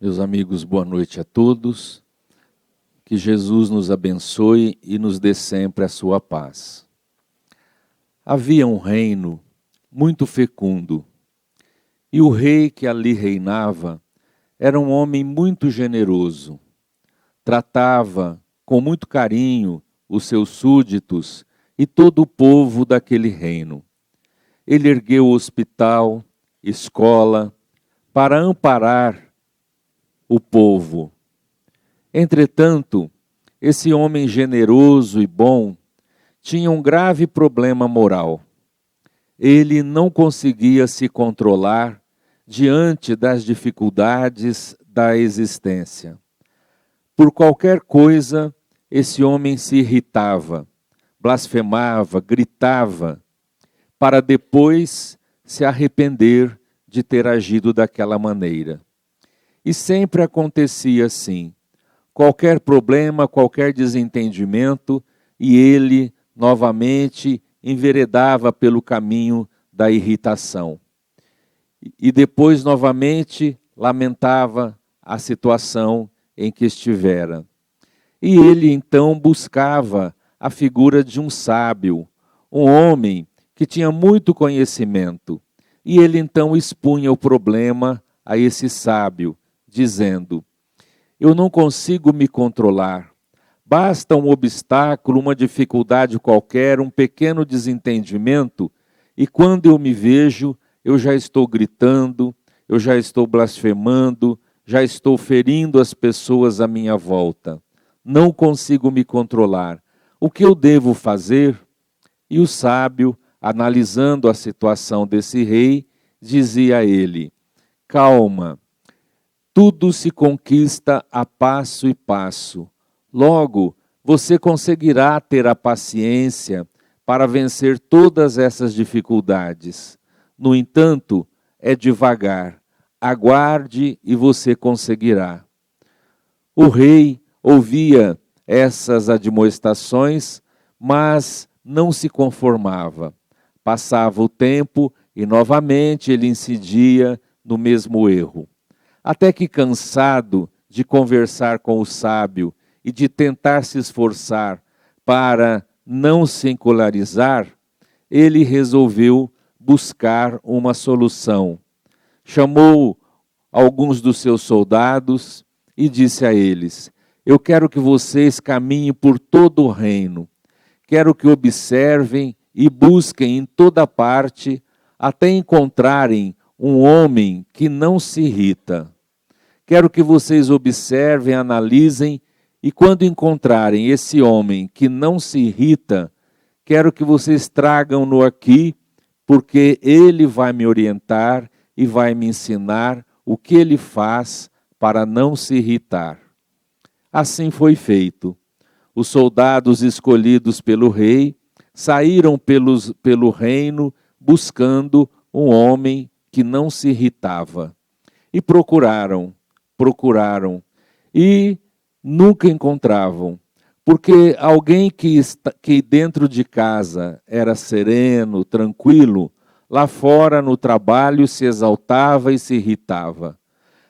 Meus amigos, boa noite a todos. Que Jesus nos abençoe e nos dê sempre a sua paz. Havia um reino muito fecundo, e o rei que ali reinava era um homem muito generoso. Tratava com muito carinho os seus súditos e todo o povo daquele reino. Ele ergueu hospital, escola, para amparar o povo. Entretanto, esse homem generoso e bom tinha um grave problema moral. Ele não conseguia se controlar diante das dificuldades da existência. Por qualquer coisa, esse homem se irritava, blasfemava, gritava, para depois se arrepender de ter agido daquela maneira. E sempre acontecia assim. Qualquer problema, qualquer desentendimento, e ele novamente enveredava pelo caminho da irritação. E depois novamente lamentava a situação em que estivera. E ele então buscava a figura de um sábio, um homem que tinha muito conhecimento. E ele então expunha o problema a esse sábio, dizendo: eu não consigo me controlar. Basta um obstáculo, uma dificuldade qualquer, um pequeno desentendimento, e quando eu me vejo, eu já estou gritando, eu já estou blasfemando, já estou ferindo as pessoas à minha volta. Não consigo me controlar. O que eu devo fazer? E o sábio, analisando a situação desse rei, dizia a ele: calma. Tudo se conquista a passo e passo. Logo, você conseguirá ter a paciência para vencer todas essas dificuldades. No entanto, é devagar. Aguarde e você conseguirá. O rei ouvia essas admoestações, mas não se conformava. Passava o tempo e novamente ele incidia no mesmo erro. Até que, cansado de conversar com o sábio e de tentar se esforçar para não se encolarizar, ele resolveu buscar uma solução. Chamou alguns dos seus soldados e disse a eles: eu quero que vocês caminhem por todo o reino. Quero que observem e busquem em toda parte até encontrarem um homem que não se irrita. Quero que vocês observem, analisem, e quando encontrarem esse homem que não se irrita, quero que vocês tragam-no aqui, porque ele vai me orientar e vai me ensinar o que ele faz para não se irritar. Assim foi feito. Os soldados escolhidos pelo rei saíram pelo reino buscando um homem que não se irritava. E procuraram, e nunca encontravam. Porque alguém que dentro de casa era sereno, tranquilo, lá fora no trabalho se exaltava e se irritava.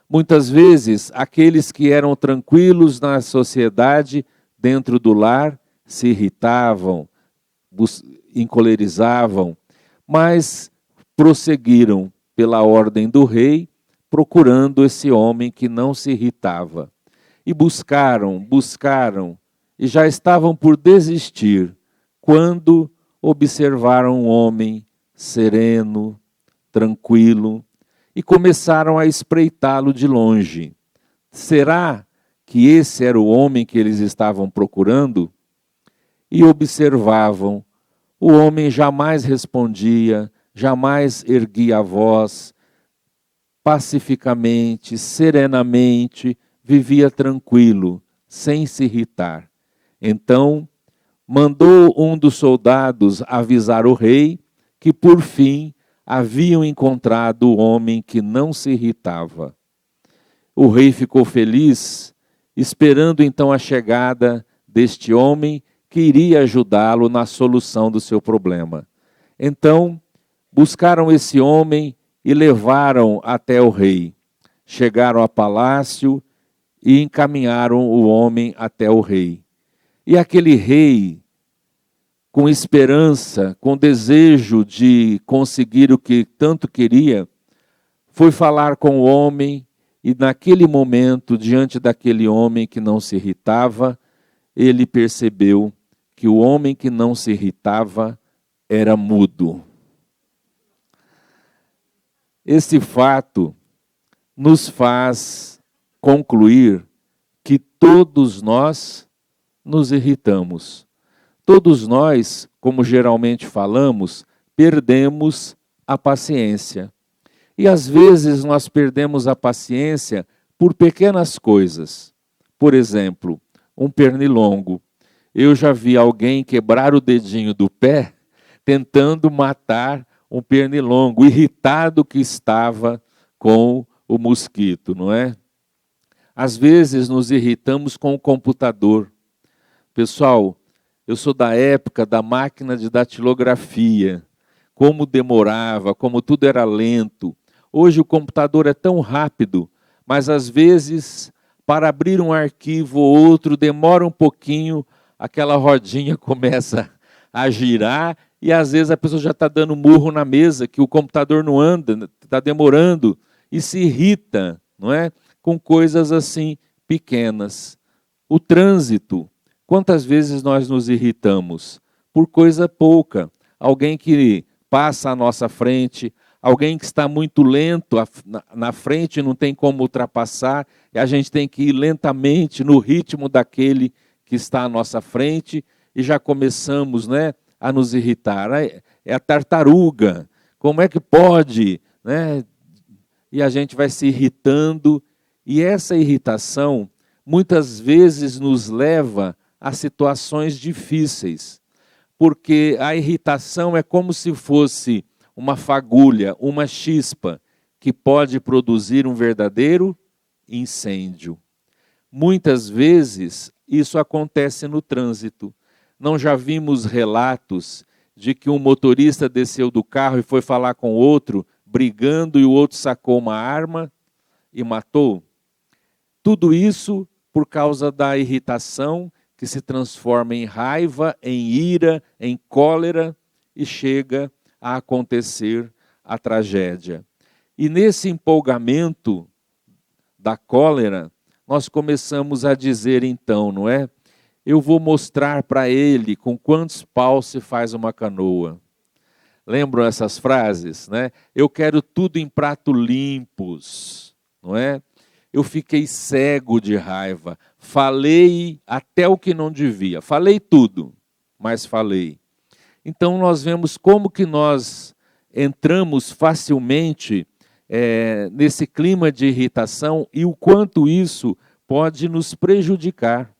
Muitas vezes, aqueles que eram tranquilos na sociedade, dentro do lar, se irritavam, encolerizavam, mas prosseguiram pela ordem do rei, procurando esse homem que não se irritava. E buscaram, e já estavam por desistir, quando observaram um homem sereno, tranquilo, e começaram a espreitá-lo de longe. Será que esse era o homem que eles estavam procurando? E observavam. O homem jamais respondia, jamais erguia a voz, pacificamente, serenamente, vivia tranquilo, sem se irritar. Então, mandou um dos soldados avisar o rei que, por fim, haviam encontrado o homem que não se irritava. O rei ficou feliz, esperando então a chegada deste homem que iria ajudá-lo na solução do seu problema. Então, buscaram esse homem e levaram até o rei. chegaram ao palácio e encaminharam o homem até o rei. E aquele rei, com esperança, com desejo de conseguir o que tanto queria, foi falar com o homem e naquele momento, diante daquele homem que não se irritava, ele percebeu que o homem que não se irritava era mudo. Esse fato nos faz concluir que todos nós nos irritamos. Todos nós, como geralmente falamos, perdemos a paciência. E às vezes nós perdemos a paciência por pequenas coisas. Por exemplo, um pernilongo. Eu já vi alguém quebrar o dedinho do pé tentando matar um pernilongo, irritado que estava com o mosquito, não é? Às vezes nos irritamos com o computador. Pessoal, eu sou da época da máquina de datilografia. Como demorava, como tudo era lento. Hoje o computador é tão rápido, mas às vezes, para abrir um arquivo ou outro, demora um pouquinho, aquela rodinha começa a girar e às vezes a pessoa já está dando murro na mesa, que o computador não anda, está demorando, e se irrita, não é? Com coisas assim pequenas. O trânsito, quantas vezes nós nos irritamos? Por coisa pouca. Alguém que passa à nossa frente, alguém que está muito lento na frente, não tem como ultrapassar, e a gente tem que ir lentamente no ritmo daquele que está à nossa frente, e já começamos, né, a nos irritar. É a tartaruga, como é que pode? Né? E a gente vai se irritando, e essa irritação muitas vezes nos leva a situações difíceis, porque a irritação é como se fosse uma fagulha, uma chispa, que pode produzir um verdadeiro incêndio. Muitas vezes isso acontece no trânsito. Não já vimos relatos de que um motorista desceu do carro e foi falar com outro, brigando, e o outro sacou uma arma e matou? Tudo isso por causa da irritação, que se transforma em raiva, em ira, em cólera, e chega a acontecer a tragédia. E nesse empolgamento da cólera, nós começamos a dizer então, não é? Eu vou mostrar para ele com quantos paus se faz uma canoa. Lembram essas frases, né? Eu quero tudo em prato limpos, não é? Eu fiquei cego de raiva, falei até o que não devia, falei tudo, mas falei. Então nós vemos como que nós entramos facilmente nesse clima de irritação e o quanto isso pode nos prejudicar.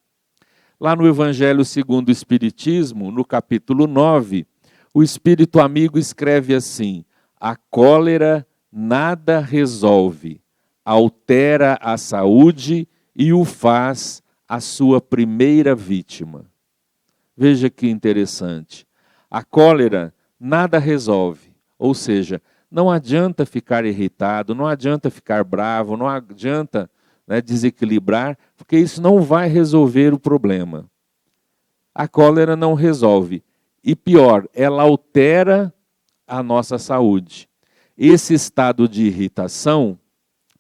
Lá no Evangelho segundo o Espiritismo, no capítulo 9, o Espírito Amigo escreve assim: a cólera nada resolve, altera a saúde e o faz a sua primeira vítima. Veja que interessante. A cólera nada resolve, ou seja, não adianta ficar irritado, não adianta ficar bravo, não adianta, né, desequilibrar, porque isso não vai resolver o problema. A cólera não resolve. E pior, ela altera a nossa saúde. Esse estado de irritação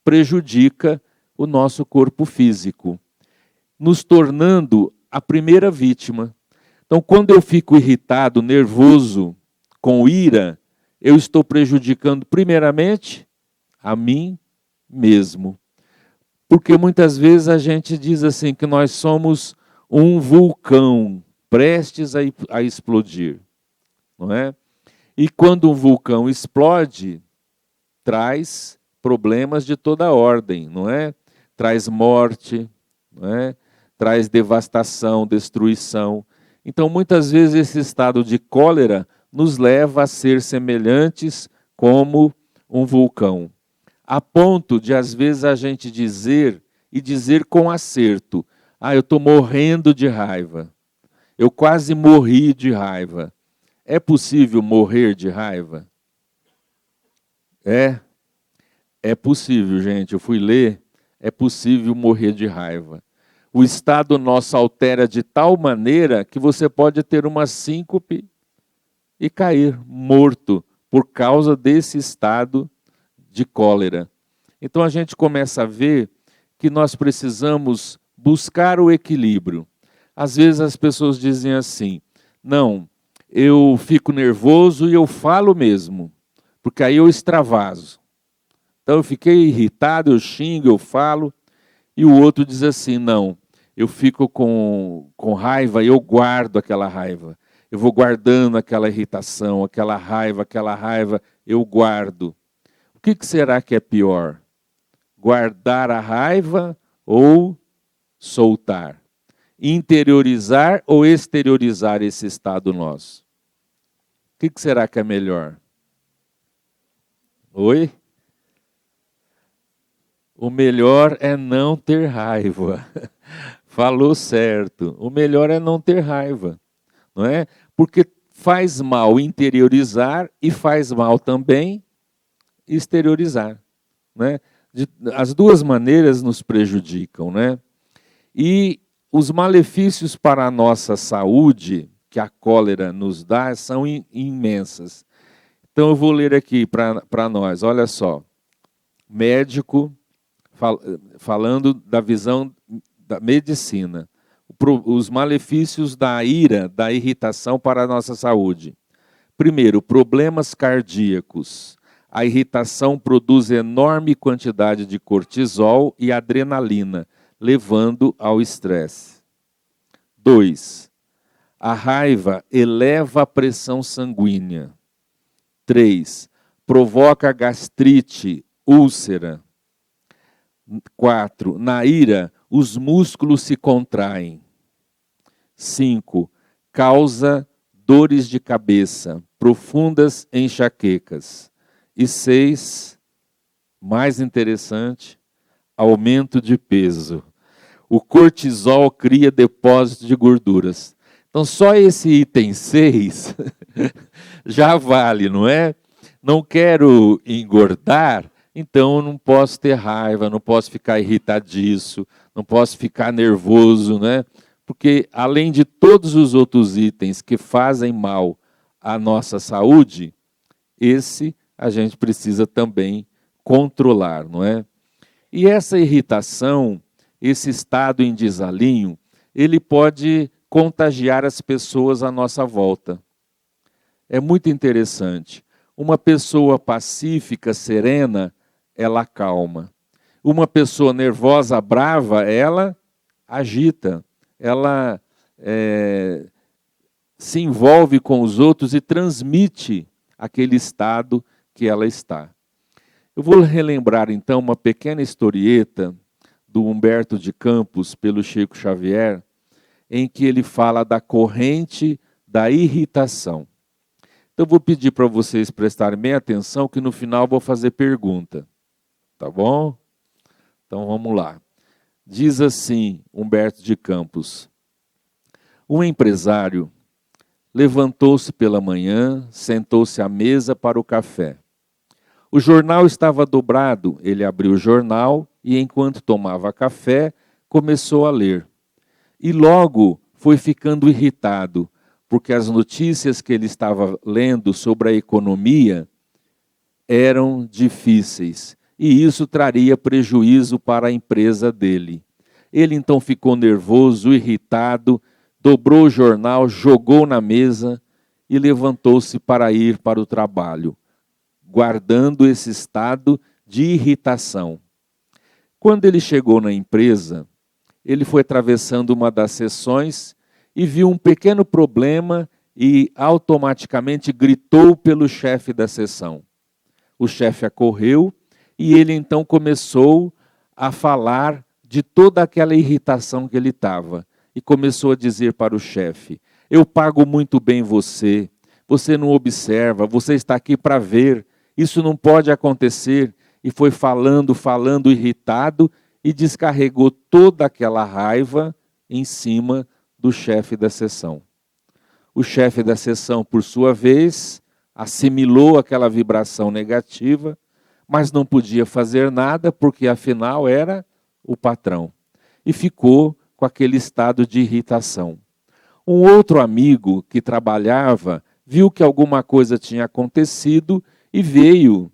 prejudica o nosso corpo físico, nos tornando a primeira vítima. Então, quando eu fico irritado, nervoso, com ira, eu estou prejudicando primeiramente a mim mesmo. Porque muitas vezes a gente diz assim que nós somos um vulcão prestes a explodir, não é? E quando um vulcão explode, traz problemas de toda ordem, não é? Traz morte, não é? Traz devastação, destruição. Então, muitas vezes esse estado de cólera nos leva a ser semelhantes como um vulcão. A ponto de, às vezes, a gente dizer, e dizer com acerto, eu estou morrendo de raiva. Eu quase morri de raiva. É possível morrer de raiva? É. É possível, gente, eu fui ler, é possível morrer de raiva. O estado nosso altera de tal maneira que você pode ter uma síncope e cair morto por causa desse estado de cólera. Então a gente começa a ver que nós precisamos buscar o equilíbrio. Às vezes as pessoas dizem assim: não, eu fico nervoso e eu falo mesmo, porque aí eu extravaso. Então eu fiquei irritado, eu xingo, eu falo, e o outro diz assim: não, eu fico com raiva e eu guardo aquela raiva. Eu vou guardando aquela irritação, aquela raiva, eu guardo. O que será que é pior? Guardar a raiva ou soltar? Interiorizar ou exteriorizar esse estado nosso? O que será que é melhor? Oi? O melhor é não ter raiva. Falou certo. O melhor é não ter raiva, não é? Porque faz mal interiorizar e faz mal também exteriorizar, né? As duas maneiras nos prejudicam, né? E os malefícios para a nossa saúde que a cólera nos dá são imensas. Então eu vou ler aqui para nós, olha só. Médico falando da visão da medicina. Os malefícios da ira, da irritação para a nossa saúde. Primeiro, problemas cardíacos. A irritação produz enorme quantidade de cortisol e adrenalina, levando ao estresse. 2. A raiva eleva a pressão sanguínea. 3. Provoca gastrite, úlcera. 4. Na ira, os músculos se contraem. 5. Causa dores de cabeça, profundas enxaquecas. E 6, mais interessante, aumento de peso. O cortisol cria depósito de gorduras. Então, só esse item 6 já vale, não é? Não quero engordar, então eu não posso ter raiva, não posso ficar irritadiço, não posso ficar nervoso, né? Porque, além de todos os outros itens que fazem mal à nossa saúde, esse a gente precisa também controlar, não é? E essa irritação, esse estado em desalinho, ele pode contagiar as pessoas à nossa volta. É muito interessante. Uma pessoa pacífica, serena, ela acalma. Uma pessoa nervosa, brava, ela agita. Ela se envolve com os outros e transmite aquele estado que ela está. Eu vou relembrar então uma pequena historieta do Humberto de Campos pelo Chico Xavier, em que ele fala da corrente da irritação. Então eu vou pedir para vocês prestarem bem atenção que no final eu vou fazer pergunta. Tá bom? Então vamos lá. Diz assim Humberto de Campos: um empresário levantou-se pela manhã, sentou-se à mesa para o café. O jornal estava dobrado, ele abriu o jornal e, enquanto tomava café, começou a ler. E logo foi ficando irritado, porque as notícias que ele estava lendo sobre a economia eram difíceis, e isso traria prejuízo para a empresa dele. Ele então ficou nervoso, irritado, dobrou o jornal, jogou na mesa e levantou-se para ir para o trabalho, guardando esse estado de irritação. Quando ele chegou na empresa, ele foi atravessando uma das seções e viu um pequeno problema e automaticamente gritou pelo chefe da seção. O chefe acorreu e ele então começou a falar de toda aquela irritação que ele estava. E começou a dizer para o chefe: eu pago muito bem você, você não observa, você está aqui para ver, isso não pode acontecer. E foi falando, irritado, e descarregou toda aquela raiva em cima do chefe da seção. O chefe da seção, por sua vez, assimilou aquela vibração negativa, mas não podia fazer nada porque afinal era o patrão. E ficou com aquele estado de irritação. Um outro amigo que trabalhava viu que alguma coisa tinha acontecido e veio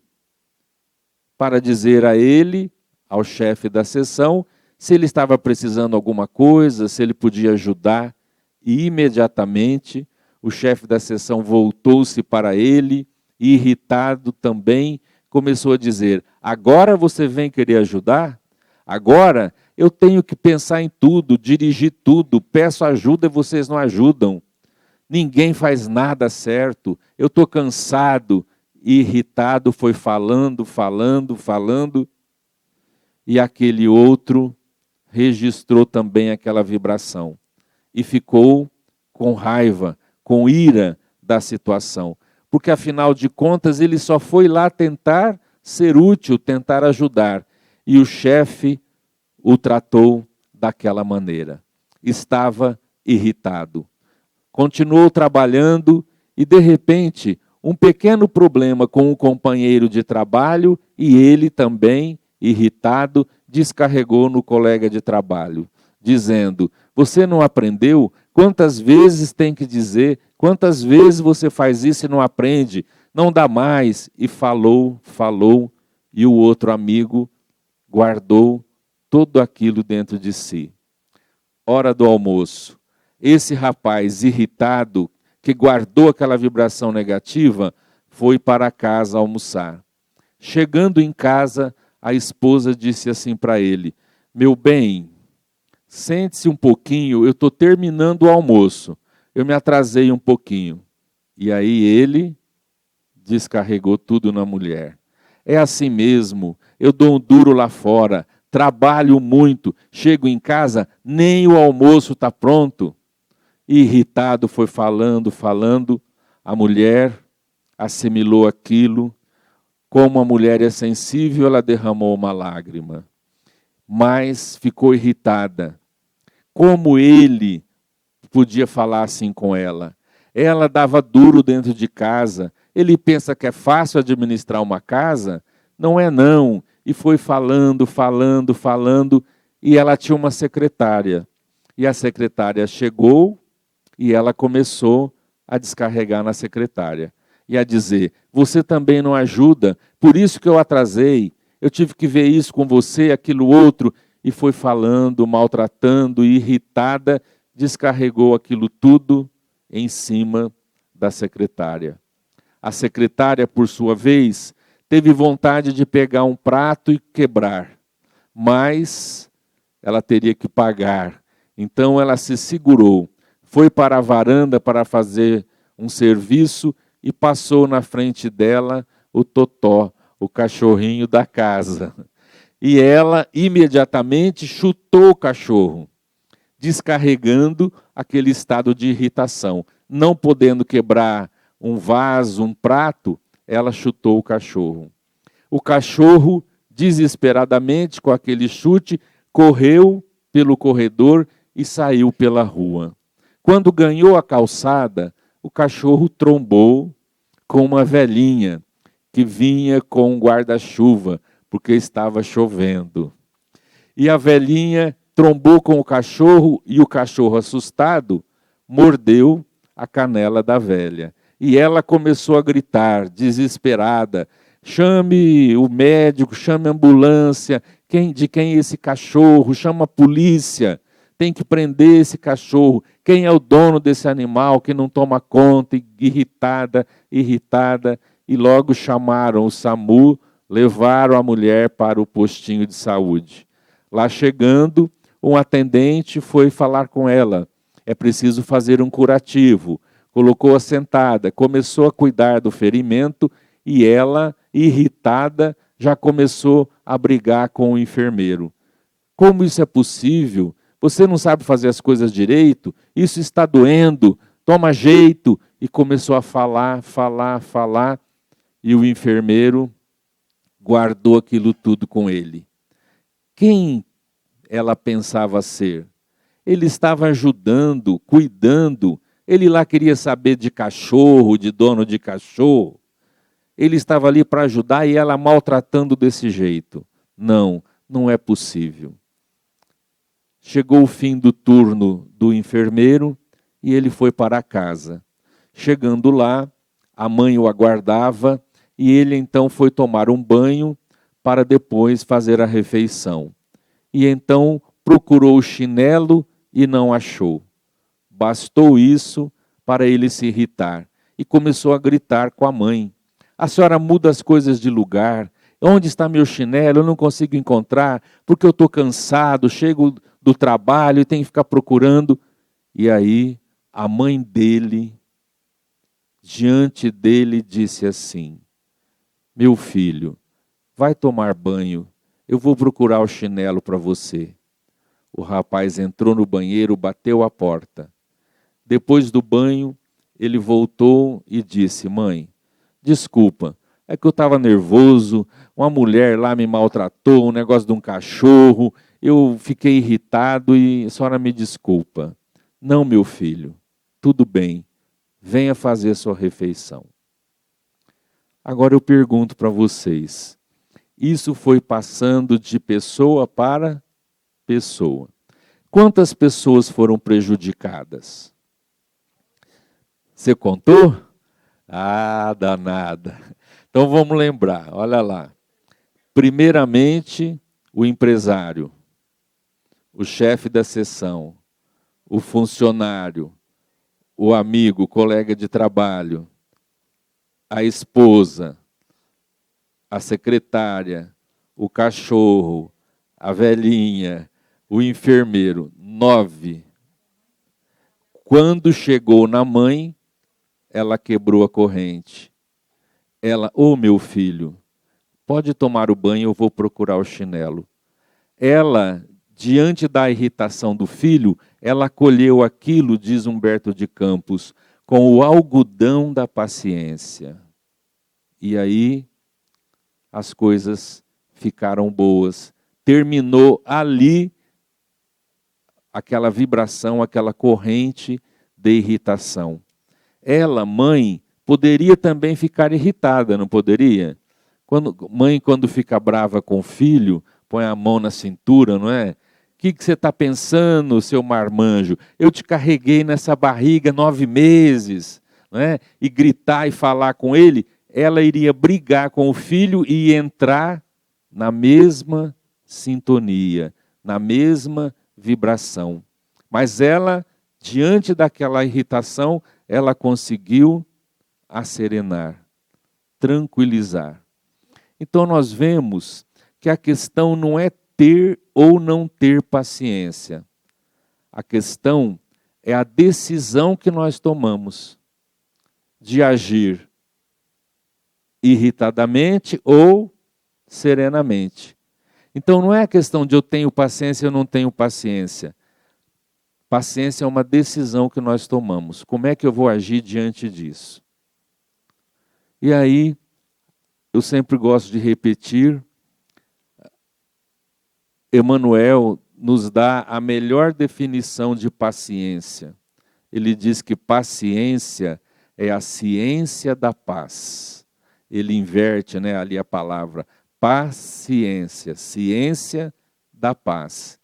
para dizer a ele, ao chefe da seção, se ele estava precisando de alguma coisa, se ele podia ajudar. E imediatamente o chefe da seção voltou-se para ele, e irritado também, começou a dizer: agora você vem querer ajudar? Agora eu tenho que pensar em tudo, dirigir tudo, peço ajuda e vocês não ajudam. Ninguém faz nada certo, eu estou cansado. E irritado foi falando, e aquele outro registrou também aquela vibração. E ficou com raiva, com ira da situação. Porque afinal de contas ele só foi lá tentar ser útil, tentar ajudar. E o chefe o tratou daquela maneira. Estava irritado. Continuou trabalhando e de repente um pequeno problema com um companheiro de trabalho e ele também, irritado, descarregou no colega de trabalho, dizendo: você não aprendeu? Quantas vezes tem que dizer? Quantas vezes você faz isso e não aprende? Não dá mais. E falou, e o outro amigo guardou tudo aquilo dentro de si. Hora do almoço. Esse rapaz irritado, que guardou aquela vibração negativa, foi para casa almoçar. Chegando em casa, a esposa disse assim para ele: meu bem, sente-se um pouquinho, eu estou terminando o almoço. Eu me atrasei um pouquinho. E aí ele descarregou tudo na mulher. É assim mesmo, eu dou um duro lá fora, trabalho muito, chego em casa, nem o almoço está pronto. Irritado foi falando, a mulher assimilou aquilo. Como a mulher é sensível, ela derramou uma lágrima. Mas ficou irritada. Como ele podia falar assim com ela? Ela dava duro dentro de casa. Ele pensa que é fácil administrar uma casa? Não é não. E foi falando, e ela tinha uma secretária. E a secretária chegou e ela começou a descarregar na secretária. E a dizer: você também não ajuda, por isso que eu atrasei. Eu tive que ver isso com você, aquilo outro. E foi falando, maltratando, irritada, descarregou aquilo tudo em cima da secretária. A secretária, por sua vez, teve vontade de pegar um prato e quebrar, mas ela teria que pagar. Então ela se segurou, foi para a varanda para fazer um serviço e passou na frente dela o Totó, o cachorrinho da casa. E ela imediatamente chutou o cachorro, descarregando aquele estado de irritação. Não podendo quebrar um vaso, um prato, ela chutou o cachorro. O cachorro, desesperadamente, com aquele chute, correu pelo corredor e saiu pela rua. Quando ganhou a calçada, o cachorro trombou com uma velhinha que vinha com um guarda-chuva, porque estava chovendo. E a velhinha trombou com o cachorro e o cachorro, assustado, mordeu a canela da velha. E ela começou a gritar, desesperada: chame o médico, chame a ambulância, de quem é esse cachorro? Chama a polícia, tem que prender esse cachorro. Quem é o dono desse animal que não toma conta? Irritada, e logo chamaram o SAMU, levaram a mulher para o postinho de saúde. Lá chegando, um atendente foi falar com ela: é preciso fazer um curativo. Colocou-a sentada, começou a cuidar do ferimento e ela, irritada, já começou a brigar com o enfermeiro. Como isso é possível? Você não sabe fazer as coisas direito? Isso está doendo, toma jeito. E começou a falar. E o enfermeiro guardou aquilo tudo com ele. Quem ela pensava ser? Ele estava ajudando, cuidando. Ele lá queria saber de cachorro, de dono de cachorro. ele estava ali para ajudar e ela maltratando desse jeito. Não, não é possível. Chegou o fim do turno do enfermeiro e ele foi para casa. Chegando lá, a mãe o aguardava e ele então foi tomar um banho para depois fazer a refeição. E então procurou o chinelo e não achou. Bastou isso para ele se irritar e começou a gritar com a mãe. A senhora muda as coisas de lugar. Onde está meu chinelo? Eu não consigo encontrar porque eu estou cansado, chego do trabalho e tenho que ficar procurando. E aí a mãe dele, diante dele, disse assim: meu filho, vai tomar banho, eu vou procurar o chinelo para você. O rapaz entrou no banheiro, bateu a porta. Depois do banho, ele voltou e disse: mãe, desculpa, é que eu estava nervoso, uma mulher lá me maltratou, um negócio de um cachorro, eu fiquei irritado e a senhora me desculpa. Não, meu filho, tudo bem, venha fazer sua refeição. Agora eu pergunto para vocês, isso foi passando de pessoa para pessoa. Quantas pessoas foram prejudicadas? Você contou? Ah, danada. Então vamos lembrar, olha lá. Primeiramente, o empresário, o chefe da seção, o funcionário, o amigo, o colega de trabalho, a esposa, a secretária, o cachorro, a velhinha, o enfermeiro. 9. Quando chegou na mãe, ela quebrou a corrente. Ela, meu filho, pode tomar o banho, eu vou procurar o chinelo. Ela, diante da irritação do filho, ela acolheu aquilo, diz Humberto de Campos, com o algodão da paciência. E aí as coisas ficaram boas. Terminou ali aquela vibração, aquela corrente de irritação. Ela, mãe, poderia também ficar irritada, não poderia? Mãe, quando fica brava com o filho, põe a mão na cintura, não é? O que você está pensando, seu marmanjo? Eu te carreguei nessa barriga 9 meses, não é? E gritar e falar com ele, ela iria brigar com o filho e entrar na mesma sintonia, na mesma vibração. Mas ela, diante daquela irritação, ela conseguiu acerenar, tranquilizar. Então nós vemos que a questão não é ter ou não ter paciência. A questão é a decisão que nós tomamos de agir irritadamente ou serenamente. Então não é a questão de eu tenho paciência ou não tenho paciência. Paciência é uma decisão que nós tomamos. Como é que eu vou agir diante disso? E aí, eu sempre gosto de repetir, Emmanuel nos dá a melhor definição de paciência. Ele diz que paciência é a ciência da paz. Ele inverte, né, ali a palavra paciência, ciência da paz.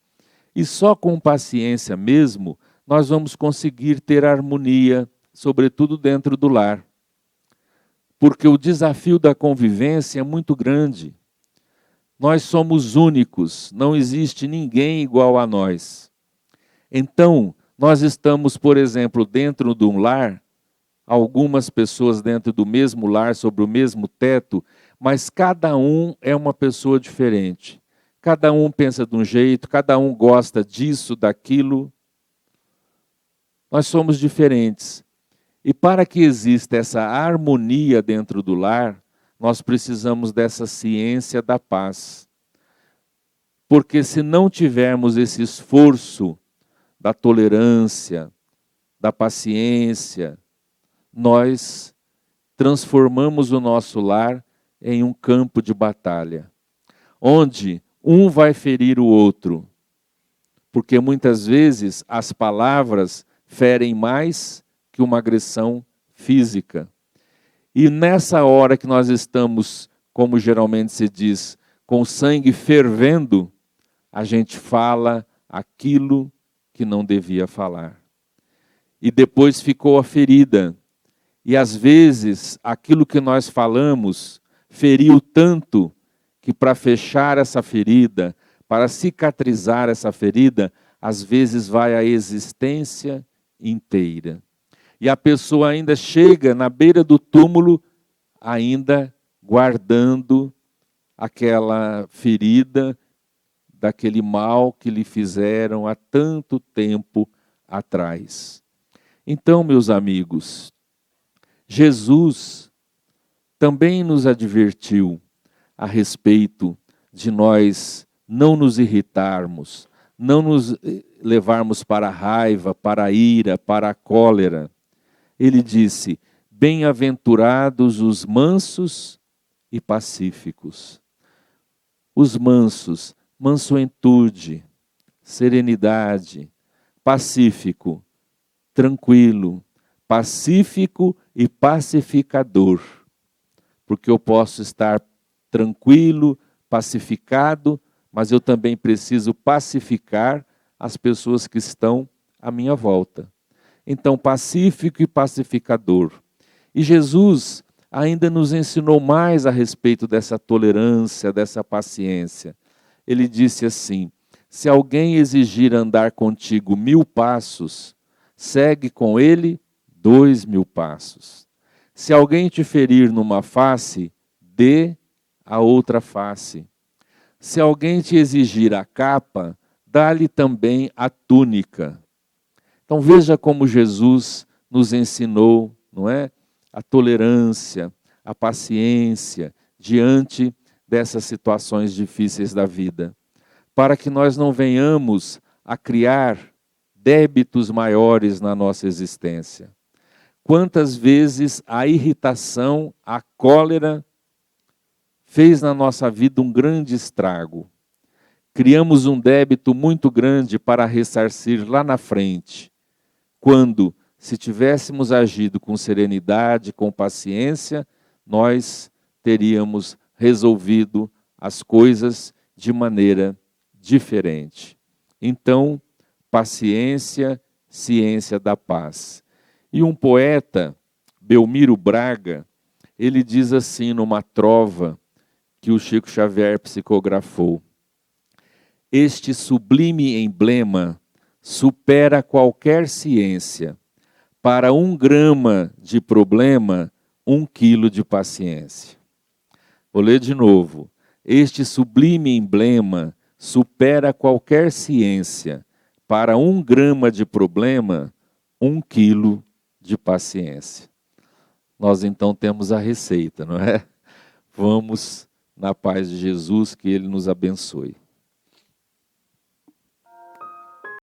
E só com paciência mesmo, nós vamos conseguir ter harmonia, sobretudo dentro do lar. Porque o desafio da convivência é muito grande. Nós somos únicos, não existe ninguém igual a nós. Então, nós estamos, por exemplo, dentro de um lar, algumas pessoas dentro do mesmo lar, sobre o mesmo teto, mas cada um é uma pessoa diferente. Cada um pensa de um jeito, cada um gosta disso, daquilo. Nós somos diferentes. E para que exista essa harmonia dentro do lar, nós precisamos dessa ciência da paz. Porque se não tivermos esse esforço da tolerância, da paciência, nós transformamos o nosso lar em um campo de batalha, onde um vai ferir o outro, porque muitas vezes as palavras ferem mais que uma agressão física. E nessa hora que nós estamos, como geralmente se diz, com o sangue fervendo, a gente fala aquilo que não devia falar. E depois ficou a ferida. E às vezes, aquilo que nós falamos feriu tanto que para fechar essa ferida, para cicatrizar essa ferida, às vezes vai a existência inteira. E a pessoa ainda chega na beira do túmulo, ainda guardando aquela ferida, daquele mal que lhe fizeram há tanto tempo atrás. Então, meus amigos, Jesus também nos advertiu a respeito de nós não nos irritarmos, não nos levarmos para a raiva, para a ira, para a cólera. Ele disse: bem-aventurados os mansos e pacíficos. Os mansos, mansuetude, serenidade, pacífico, tranquilo, pacífico e pacificador. Porque eu posso estar tranquilo, pacificado, mas eu também preciso pacificar as pessoas que estão à minha volta. Então, pacífico e pacificador. E Jesus ainda nos ensinou mais a respeito dessa tolerância, dessa paciência. Ele disse assim: se alguém exigir andar contigo 1000 passos, segue com ele 2000 passos. Se alguém te ferir numa face, dê a outra face. Se alguém te exigir a capa, dá-lhe também a túnica. Então veja como Jesus nos ensinou, não é? A tolerância, a paciência diante dessas situações difíceis da vida, para que nós não venhamos a criar débitos maiores na nossa existência. Quantas vezes a irritação, a cólera fez na nossa vida um grande estrago. Criamos um débito muito grande para ressarcir lá na frente, quando, se tivéssemos agido com serenidade, com paciência, nós teríamos resolvido as coisas de maneira diferente. Então, paciência, ciência da paz. E um poeta, Belmiro Braga, ele diz assim numa trova que o Chico Xavier psicografou: este sublime emblema supera qualquer ciência. Para 1 grama de problema, 1 quilo de paciência. Vou ler de novo. Este sublime emblema supera qualquer ciência. Para 1 grama de problema, 1 quilo de paciência. Nós então temos a receita, não é? Vamos na paz de Jesus, que Ele nos abençoe.